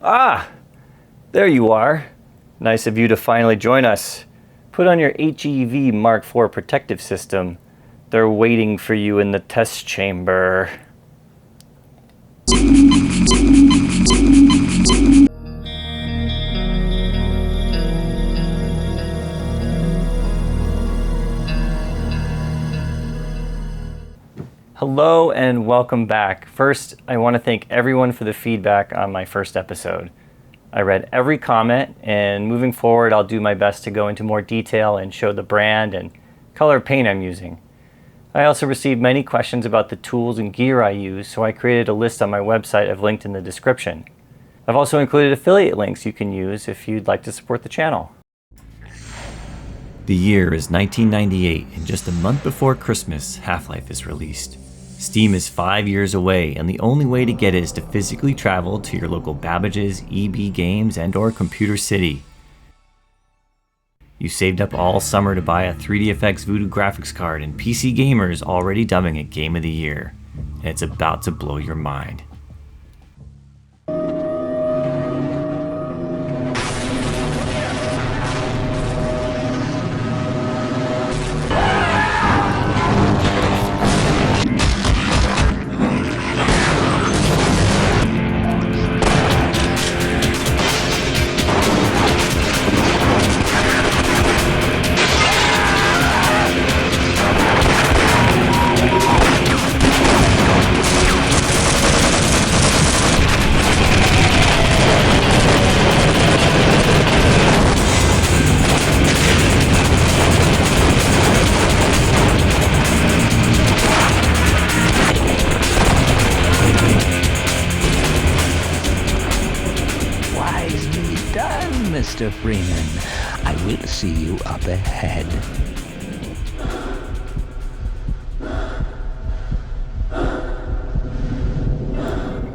Ah, there you are. Nice of you to finally join us. Put on your HEV Mark IV protective system. They're waiting for you in the test chamber. Hello and welcome back. First, I want to thank everyone for the feedback on my first episode. I read every comment, and moving forward I'll do my best to go into more detail and show the brand and color of paint I'm using. I also received many questions about the tools and gear I use, so I created a list on my website I've linked in the description. I've also included affiliate links you can use if you'd like to support the channel. The year is 1998, and just a month before Christmas, Half-Life is released. Steam is 5 years away, and the only way to get it is to physically travel to your local Babbage's, EB Games, and/or Computer City. You saved up all summer to buy a 3DFX Voodoo graphics card, and PC gamers already dubbing it Game of the Year, and it's about to blow your mind. Mr. Freeman, I will see you up ahead.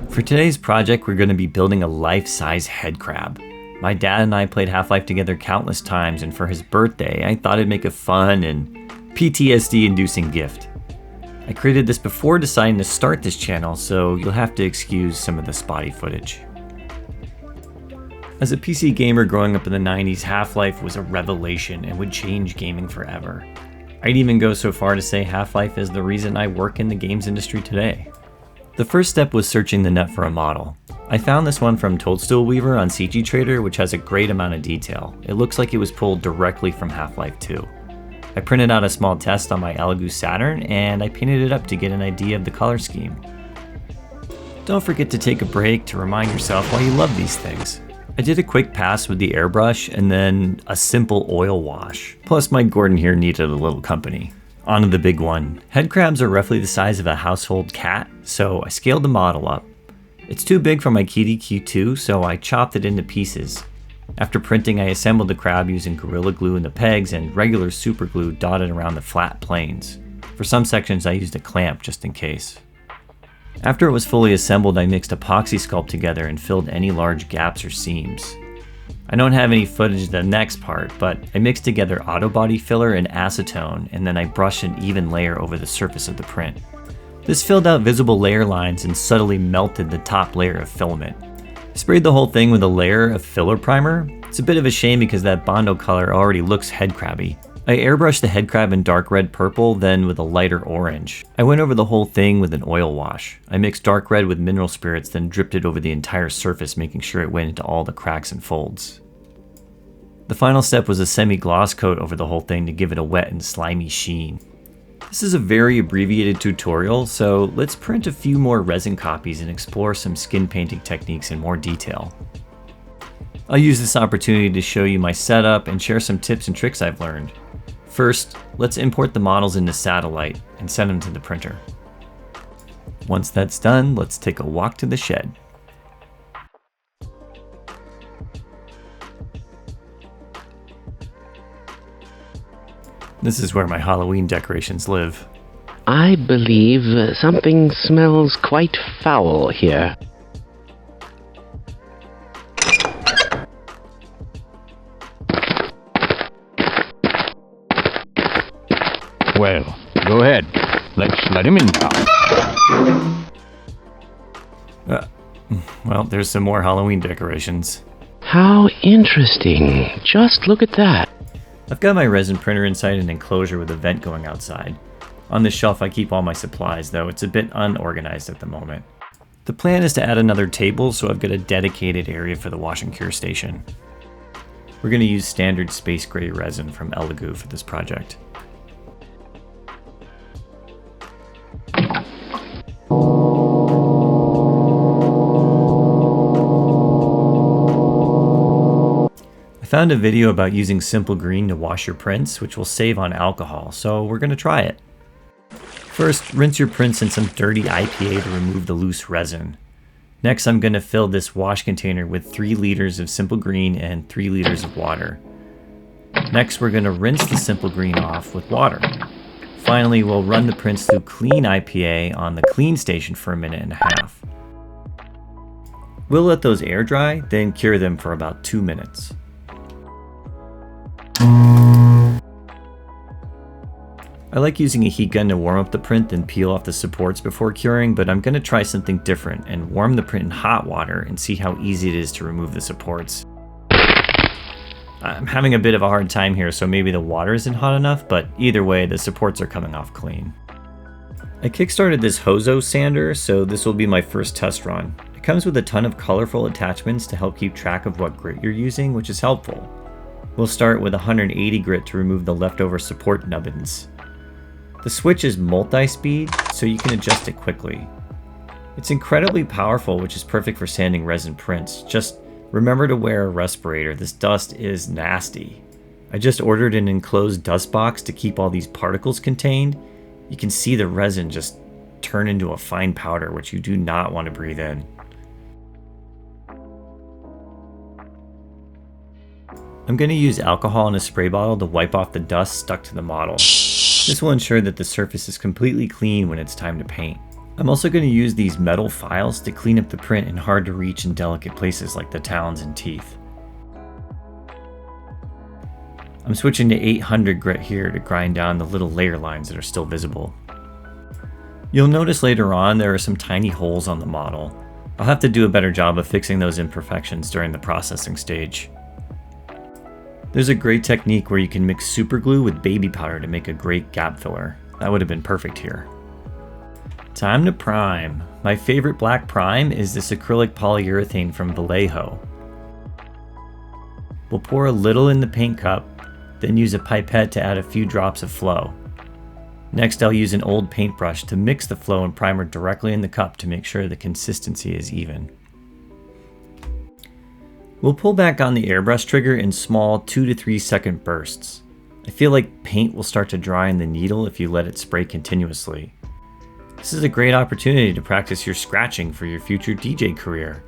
For today's project, we're going to be building a life-size headcrab. My dad and I played Half-Life together countless times, and for his birthday, I thought it'd make a fun and PTSD-inducing gift. I created this before deciding to start this channel, so you'll have to excuse some of the spotty footage. As a PC gamer growing up in the 90s, Half-Life was a revelation and would change gaming forever. I'd even go so far to say Half-Life is the reason I work in the games industry today. The first step was searching the net for a model. I found this one from Toadstool Weaver on CG Trader, which has a great amount of detail. It looks like it was pulled directly from Half-Life 2. I printed out a small test on my Saturn, and I painted it up to get an idea of the color scheme. Don't forget to take a break to remind yourself why you love these things. I did a quick pass with the airbrush and then a simple oil wash. Plus my Gordon here needed a little company. On to the big one. Headcrabs are roughly the size of a household cat, so I scaled the model up. It's too big for my Kitty Q2, so I chopped it into pieces. After printing, I assembled the crab using Gorilla Glue in the pegs and regular super glue dotted around the flat planes. For some sections I used a clamp just in case. After it was fully assembled, I mixed epoxy sculpt together and filled any large gaps or seams. I don't have any footage of the next part, but I mixed together auto body filler and acetone, and then I brushed an even layer over the surface of the print. This filled out visible layer lines and subtly melted the top layer of filament. I sprayed the whole thing with a layer of filler primer. It's a bit of a shame because that Bondo color already looks headcrabby. I airbrushed the headcrab in dark red purple, then with a lighter orange. I went over the whole thing with an oil wash. I mixed dark red with mineral spirits, then dripped it over the entire surface, making sure it went into all the cracks and folds. The final step was a semi-gloss coat over the whole thing to give it a wet and slimy sheen. This is a very abbreviated tutorial, so let's print a few more resin copies and explore some skin painting techniques in more detail. I'll use this opportunity to show you my setup and share some tips and tricks I've learned. First, let's import the models into Satellite and send them to the printer. Once that's done, let's take a walk to the shed. This is where my Halloween decorations live. I believe something smells quite foul here. Well, go ahead. Let's let him in now. Well, there's some more Halloween decorations. How interesting. Just look at that. I've got my resin printer inside an enclosure with a vent going outside. On this shelf I keep all my supplies, though it's a bit unorganized at the moment. The plan is to add another table, so I've got a dedicated area for the wash and cure station. We're going to use standard space gray resin from Elegoo for this project. I found a video about using simple green to wash your prints, which will save on alcohol, so we're going to try it. First, rinse your prints in some dirty IPA to remove the loose resin. Next, I'm going to fill this wash container with 3 liters of simple green and 3 liters of water. Next, we're going to rinse the simple green off with water. Finally, we'll run the prints through clean IPA on the clean station for 1.5 minutes. We'll let those air dry, then cure them for about 2 minutes. I like using a heat gun to warm up the print and peel off the supports before curing, but I'm going to try something different and warm the print in hot water and see how easy it is to remove the supports. I'm having a bit of a hard time here, so maybe the water isn't hot enough, but either way, the supports are coming off clean. I kickstarted this HOZO sander, so this will be my first test run. It comes with a ton of colorful attachments to help keep track of what grit you're using, which is helpful. We'll start with 180 grit to remove the leftover support nubbins. The switch is multi-speed, so you can adjust it quickly. It's incredibly powerful, which is perfect for sanding resin prints. Just remember to wear a respirator, this dust is nasty. I just ordered an enclosed dust box to keep all these particles contained. You can see the resin just turn into a fine powder, which you do not want to breathe in. I'm going to use alcohol in a spray bottle to wipe off the dust stuck to the model. This will ensure that the surface is completely clean when it's time to paint. I'm also going to use these metal files to clean up the print in hard to reach and delicate places like the talons and teeth. I'm switching to 800 grit here to grind down the little layer lines that are still visible. You'll notice later on there are some tiny holes on the model. I'll have to do a better job of fixing those imperfections during the processing stage. There's a great technique where you can mix super glue with baby powder to make a great gap filler. That would have been perfect here. Time to prime. My favorite black prime is this acrylic polyurethane from Vallejo. We'll pour a little in the paint cup, then use a pipette to add a few drops of flow. Next, I'll use an old paintbrush to mix the flow and primer directly in the cup to make sure the consistency is even. We'll pull back on the airbrush trigger in small 2 to 3 second bursts. I feel like paint will start to dry in the needle if you let it spray continuously. This is a great opportunity to practice your scratching for your future DJ career.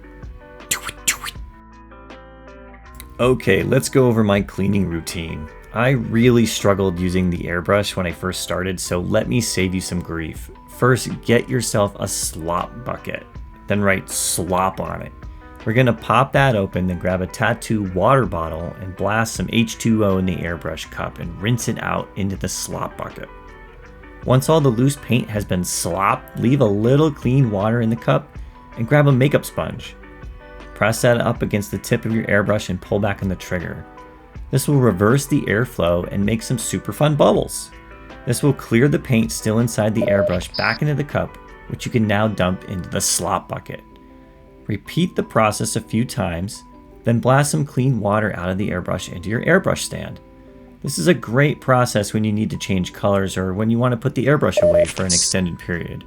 Okay, let's go over my cleaning routine. I really struggled using the airbrush when I first started, so let me save you some grief. First, get yourself a slop bucket, then write slop on it. We're going to pop that open, then grab a tattoo water bottle and blast some H2O in the airbrush cup and rinse it out into the slop bucket. Once all the loose paint has been slopped, leave a little clean water in the cup and grab a makeup sponge. Press that up against the tip of your airbrush and pull back on the trigger. This will reverse the airflow and make some super fun bubbles. This will clear the paint still inside the airbrush back into the cup, which you can now dump into the slop bucket. Repeat the process a few times, then blast some clean water out of the airbrush into your airbrush stand. This is a great process when you need to change colors or when you want to put the airbrush away for an extended period.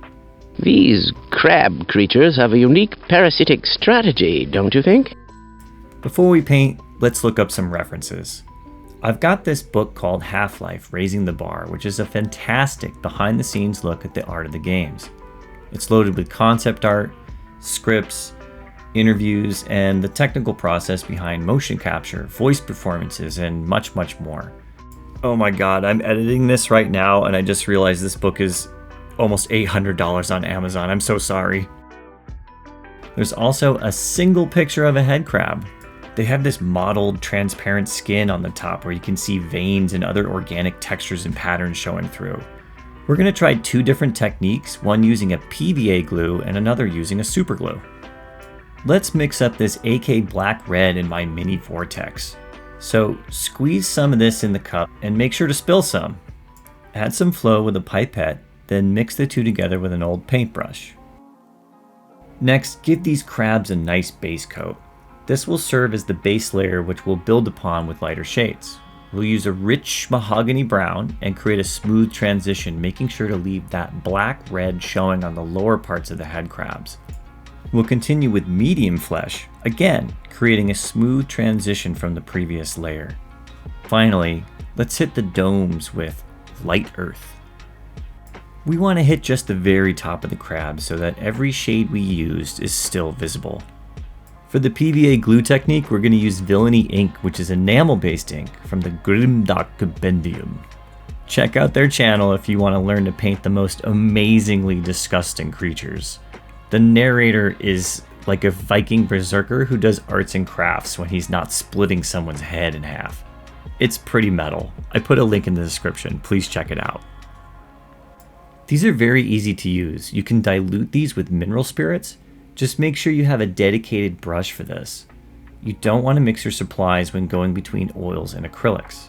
These crab creatures have a unique parasitic strategy, don't you think? Before we paint, let's look up some references. I've got this book called Half-Life: Raising the Bar, which is a fantastic behind-the-scenes look at the art of the games. It's loaded with concept art, scripts, interviews, and the technical process behind motion capture, voice performances, and much, much more. Oh my god, I'm editing this right now and I just realized this book is almost $800 on Amazon. I'm so sorry. There's also a single picture of a headcrab. They have this mottled, transparent skin on the top where you can see veins and other organic textures and patterns showing through. We're going to try 2 different techniques, one using a PVA glue and another using a super glue. Let's mix up this AK Black Red in my mini vortex. So squeeze some of this in the cup and make sure to spill some. Add some flow with a pipette, then mix the two together with an old paintbrush. Next, give these crabs a nice base coat. This will serve as the base layer which we'll build upon with lighter shades. We'll use a rich mahogany brown and create a smooth transition, making sure to leave that black red showing on the lower parts of the head crabs. We'll continue with medium flesh, again creating a smooth transition from the previous layer. Finally, let's hit the domes with light earth. We want to hit just the very top of the crab so that every shade we used is still visible. For the PVA glue technique, we're going to use Villainy ink, which is enamel-based ink from the Grimdark Compendium. Check out their channel if you want to learn to paint the most amazingly disgusting creatures. The narrator is like a Viking berserker who does arts and crafts when he's not splitting someone's head in half. It's pretty metal. I put a link in the description, please check it out. These are very easy to use. You can dilute these with mineral spirits. Just make sure you have a dedicated brush for this. You don't want to mix your supplies when going between oils and acrylics.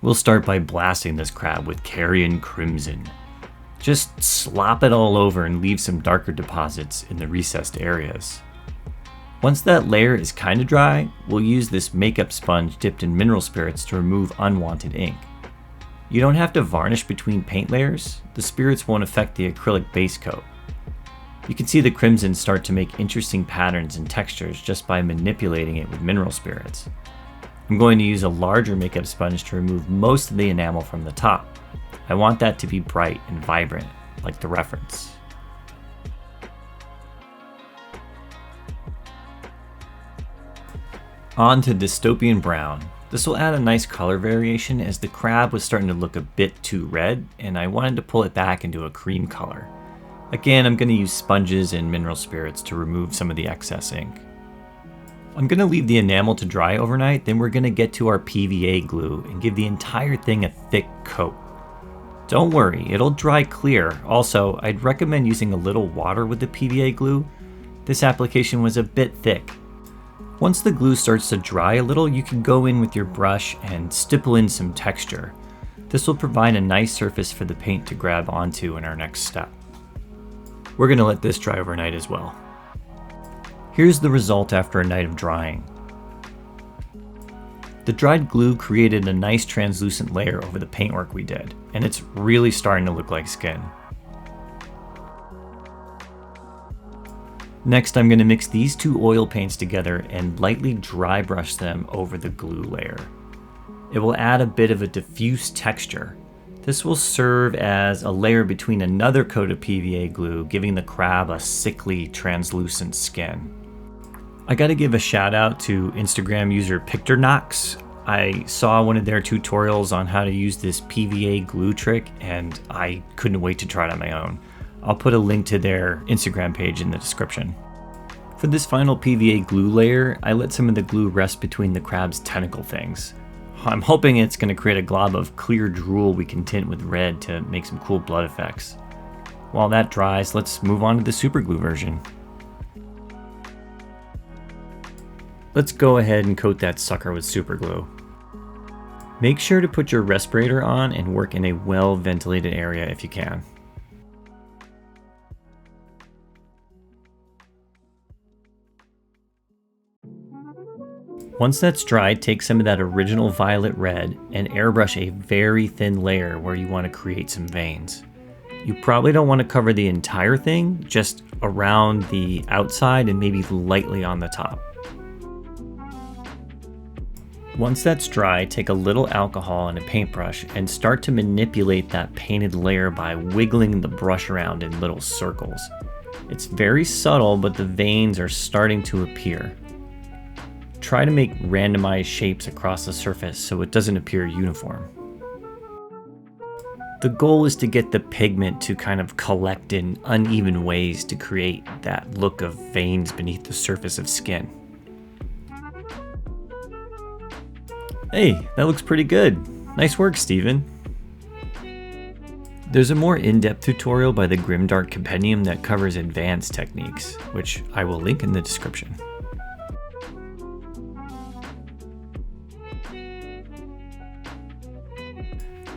We'll start by blasting this crab with Carrion Crimson. Just slop it all over and leave some darker deposits in the recessed areas. Once that layer is kind of dry, we'll use this makeup sponge dipped in mineral spirits to remove unwanted ink. You don't have to varnish between paint layers. The spirits won't affect the acrylic base coat. You can see the crimson start to make interesting patterns and textures just by manipulating it with mineral spirits. I'm going to use a larger makeup sponge to remove most of the enamel from the top. I want that to be bright and vibrant, like the reference. On to Dystopian Brown. This will add a nice color variation as the crab was starting to look a bit too red and I wanted to pull it back into a cream color. Again, I'm going to use sponges and mineral spirits to remove some of the excess ink. I'm going to leave the enamel to dry overnight, then we're going to get to our PVA glue and give the entire thing a thick coat. Don't worry, it'll dry clear. Also, I'd recommend using a little water with the PVA glue. This application was a bit thick. Once the glue starts to dry a little, you can go in with your brush and stipple in some texture. This will provide a nice surface for the paint to grab onto in our next step. We're going to let this dry overnight as well. Here's the result after a night of drying. The dried glue created a nice translucent layer over the paintwork we did, and it's really starting to look like skin. Next, I'm going to mix these two oil paints together and lightly dry brush them over the glue layer. It will add a bit of a diffuse texture. This will serve as a layer between another coat of PVA glue, giving the crab a sickly, translucent skin. I gotta give a shout out to Instagram user PictorKnox. I saw one of their tutorials on how to use this PVA glue trick and I couldn't wait to try it on my own. I'll put a link to their Instagram page in the description. For this final PVA glue layer, I let some of the glue rest between the crab's tentacle things. I'm hoping it's going to create a glob of clear drool we can tint with red to make some cool blood effects. While that dries, let's move on to the super glue version. Let's go ahead and coat that sucker with super glue. Make sure to put your respirator on and work in a well-ventilated area if you can. Once that's dried, take some of that original violet red and airbrush a very thin layer where you want to create some veins. You probably don't want to cover the entire thing, just around the outside and maybe lightly on the top. Once that's dry, take a little alcohol and a paintbrush and start to manipulate that painted layer by wiggling the brush around in little circles. It's very subtle, but the veins are starting to appear. Try to make randomized shapes across the surface so it doesn't appear uniform. The goal is to get the pigment to kind of collect in uneven ways to create that look of veins beneath the surface of skin. Hey, that looks pretty good. Nice work, Steven. There's a more in-depth tutorial by the Grimdark Compendium that covers advanced techniques, which I will link in the description.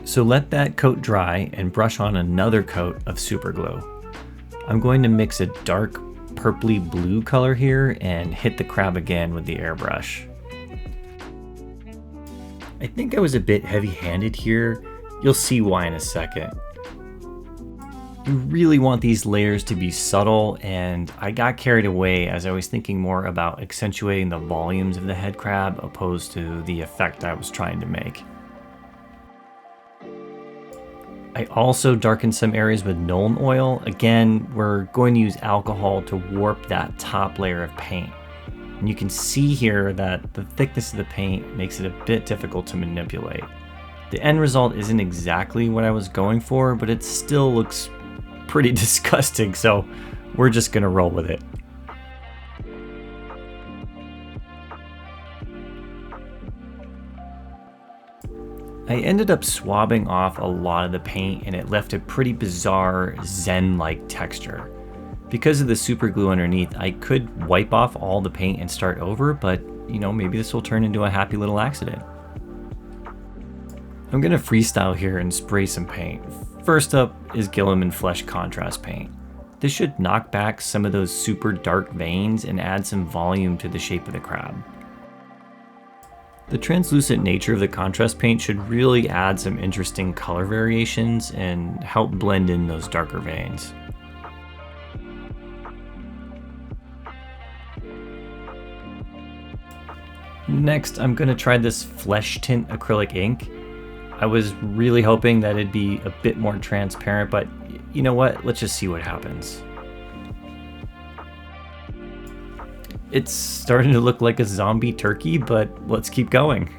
So let that coat dry and brush on another coat of super glue. I'm going to mix a dark purpley blue color here and hit the crab again with the airbrush. I think I was a bit heavy-handed here. You'll see why in a second. You really want these layers to be subtle, and I got carried away as I was thinking more about accentuating the volumes of the head crab opposed to the effect I was trying to make. I also darkened some areas with Nuln oil. Again, we're going to use alcohol to warp that top layer of paint. And you can see here that the thickness of the paint makes it a bit difficult to manipulate. The end result isn't exactly what I was going for, but it still looks pretty disgusting, so we're just gonna roll with it. I ended up swabbing off a lot of the paint and it left a pretty bizarre Zen-like texture. Because of the super glue underneath, I could wipe off all the paint and start over, but you know, maybe this will turn into a happy little accident. I'm gonna freestyle here and spray some paint. First up is Gilliman Flesh Contrast Paint. This should knock back some of those super dark veins and add some volume to the shape of the crab. The translucent nature of the contrast paint should really add some interesting color variations and help blend in those darker veins. Next, I'm going to try this Flesh Tint acrylic ink. I was really hoping that it'd be a bit more transparent, but you know what? Let's just see what happens. It's starting to look like a zombie turkey, but let's keep going.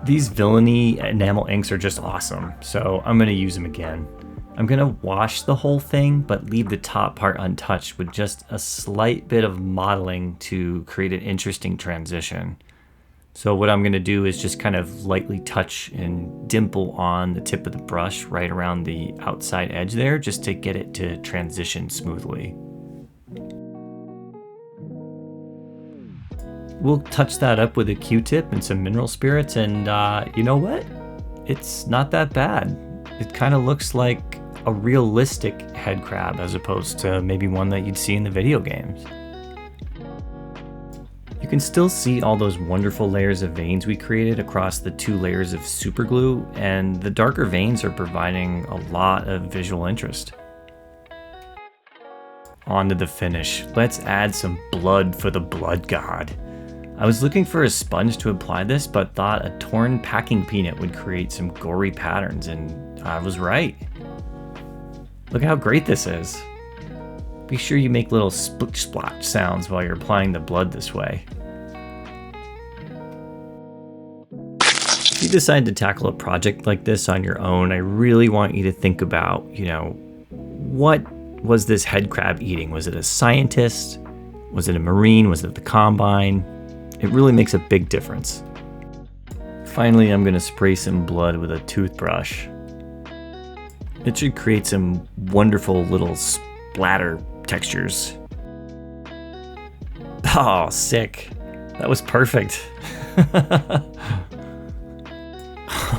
These villainy enamel inks are just awesome, so I'm going to use them again. I'm going to wash the whole thing, but leave the top part untouched with just a slight bit of modeling to create an interesting transition. So what I'm going to do is just kind of lightly touch and dimple on the tip of the brush right around the outside edge there, just to get it to transition smoothly. We'll touch that up with a Q-tip and some mineral spirits, and you know what? It's not that bad. It kind of looks like a realistic head crab as opposed to maybe one that you'd see in the video games. You can still see all those wonderful layers of veins we created across the 2 layers of super glue, and the darker veins are providing a lot of visual interest. On to the finish. Let's add some blood for the blood god. I was looking for a sponge to apply this, but thought a torn packing peanut would create some gory patterns, and I was right. Look how great this is. Be sure you make little splitch splotch sounds while you're applying the blood this way. If you decide to tackle a project like this on your own, I really want you to think about, what was this head crab eating? Was it a scientist? Was it a marine? Was it the combine? It really makes a big difference. Finally, I'm going to spray some blood with a toothbrush. It should create some wonderful little splatter textures. Oh, sick. That was perfect.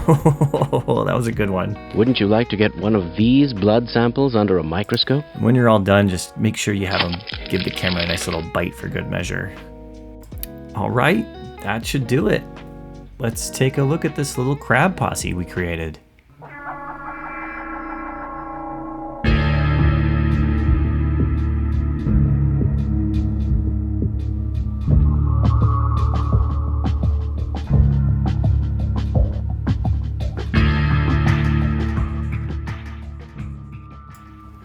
Oh, that was a good one. Wouldn't you like to get one of these blood samples under a microscope? When you're all done, just make sure you have them give the camera a nice little bite for good measure. All right, that should do it. Let's take a look at this little crab posse we created.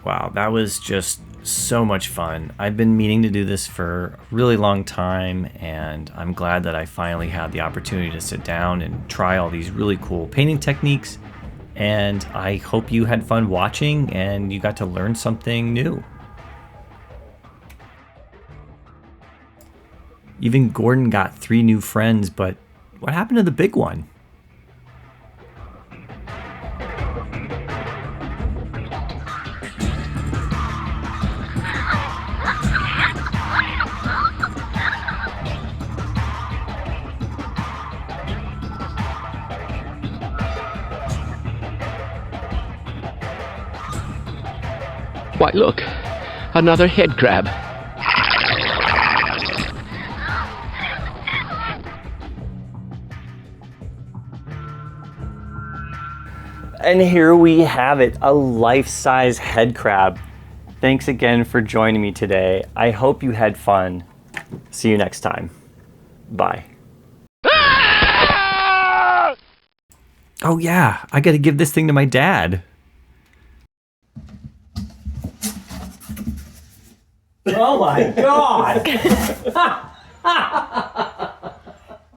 Wow, that was just so much fun. I've been meaning to do this for a really long time, and I'm glad that I finally had the opportunity to sit down and try all these really cool painting techniques. And I hope you had fun watching and you got to learn something new. Even Gordon got 3 new friends, but What happened to the big one? Why, look, another headcrab. And here we have it, a life-size headcrab. Thanks again for joining me today. I hope you had fun. See you next time. Bye. Oh yeah, I gotta give this thing to my dad. Oh my God!